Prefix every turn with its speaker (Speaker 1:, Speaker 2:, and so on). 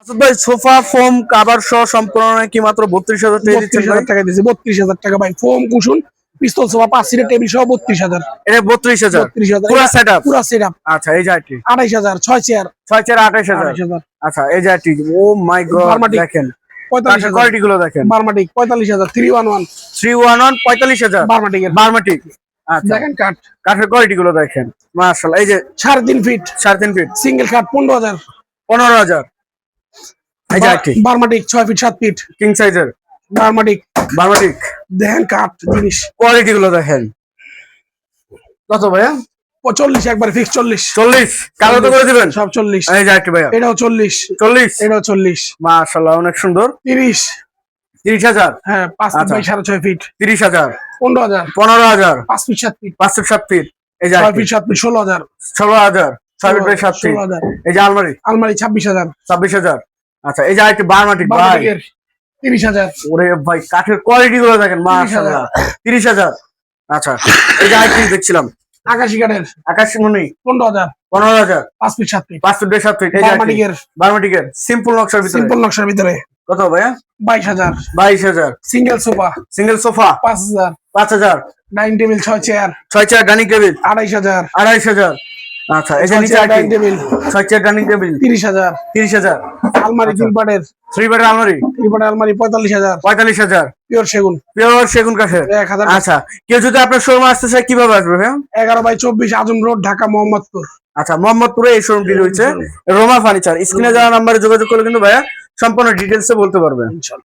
Speaker 1: ভাই sofa foam cover সহ সম্পূর্ণ কি মাত্র 32,000 টাকা দিচ্ছেন ভাই?
Speaker 2: 32,000 টাকা দিয়েছি, 32,000 টাকা ভাই। ফোম কুশন পিস্তল সোফা 5 সিটের টেবিল সহ 32,000।
Speaker 1: এটা 32,000
Speaker 2: 32,000
Speaker 1: পুরো সেটআপ।
Speaker 2: পুরো সেটআপ।
Speaker 1: আচ্ছা এই যে আইটি
Speaker 2: 28,000 6 চেয়ার
Speaker 1: 6 4 28,000। আচ্ছা এই যে আইটি ও মাই গড দেখেন
Speaker 2: 45,000
Speaker 1: কোয়ালিটি গুলো দেখেন।
Speaker 2: বারমাটিক 45,000 311
Speaker 1: 311 45,000
Speaker 2: বারমাটিক এর
Speaker 1: বারমাটিক। আচ্ছা
Speaker 2: দেখেন কাট
Speaker 1: কাঠের কোয়ালিটি গুলো দেখেন মাশাআল্লাহ। এই যে
Speaker 2: 3.5 ফিট
Speaker 1: 3.5 ফিট
Speaker 2: সিঙ্গেল কাট 15,000
Speaker 1: 15,000। এই যে আইটি
Speaker 2: বারমাটিক 6 ফিট 7 ফিট
Speaker 1: কিং সাইজের
Speaker 2: বারমাটিক
Speaker 1: বারমাটিক।
Speaker 2: দেখেন কাট জিনিস
Speaker 1: কোয়ালিটি গুলো দেখেন। কত ভাইয়া?
Speaker 2: 40 একবার ফিক্স 40
Speaker 1: 40 কালো তো করে দিবেন
Speaker 2: সব 40।
Speaker 1: এই যে আইটি ভাইয়া
Speaker 2: এটাও 40
Speaker 1: 40
Speaker 2: এটাও 40
Speaker 1: মাশাআল্লাহ অনেক সুন্দর।
Speaker 2: 30
Speaker 1: 30,000
Speaker 2: হ্যাঁ 5 ফিট
Speaker 1: আচ্ছা।
Speaker 2: By 6.5 feet
Speaker 1: 30,000
Speaker 2: 15,000
Speaker 1: 15,000
Speaker 2: 5 feet 7 feet
Speaker 1: 5 feet 7 feet. এই যে
Speaker 2: 6
Speaker 1: আইটি
Speaker 2: feet 7 feet 16,000
Speaker 1: 16,000 6 feet by 7 feet.
Speaker 2: 16,000
Speaker 1: এই যে আলমারি
Speaker 2: আলমারি 26,000
Speaker 1: 26,000। আচ্ছা এই যে আইটি বারমাটিক ভাই
Speaker 2: বারমাটিকের 30,000
Speaker 1: ওরে ভাই কাঠের কোয়ালিটি গুলো দেখেন মাশাআল্লাহ 30,000। আচ্ছা এই যে আইটি দেখছিলাম
Speaker 2: আকাশি কাঠের
Speaker 1: আকাশমণি
Speaker 2: 15,000
Speaker 1: 15,000
Speaker 2: 5 feet 7 feet
Speaker 1: 5 feet by 7 feet. এই যে
Speaker 2: বারমাটিকের
Speaker 1: বারমাটিকের সিম্পল নকশার ভিতরে
Speaker 2: সিম্পল নকশার ভিতরে
Speaker 1: কত ভাইয়া?
Speaker 2: 22,000
Speaker 1: 22,000।
Speaker 2: Single sofa
Speaker 1: single sofa
Speaker 2: 5,000
Speaker 1: 5,000
Speaker 2: dining table 6 chair
Speaker 1: 6 chair dining table
Speaker 2: 28,000
Speaker 1: 28,000। আচ্ছা এই যে নিচে
Speaker 2: dining
Speaker 1: IT
Speaker 2: table
Speaker 1: 6 chair dining table
Speaker 2: 30,000
Speaker 1: 30,000।
Speaker 2: আলমারি 3 পাটের
Speaker 1: 3 বেড আলমারি
Speaker 2: 3 পাটের আলমারি 45,000
Speaker 1: 45,000
Speaker 2: পিওর সেগুন
Speaker 1: পিওর সেগুন কাঠের।
Speaker 2: 1,000
Speaker 1: আচ্ছা কেউ যদি আপনার শোরুমে আসতে চায় কিভাবে আসবে ভাইয়া?
Speaker 2: 11/24 আজম রোড ঢাকা মোহাম্মদপুর।
Speaker 1: আচ্ছা মোহাম্মদপুরে এই শোরুমটি রয়েছে রোমা ফার্নিচার। স্ক্রিনে যাওয়া নাম্বারে যোগাযোগ করলে কিন্তু ভাইয়া সম্পূর্ণ ডিটেলসে বলতে পারবে।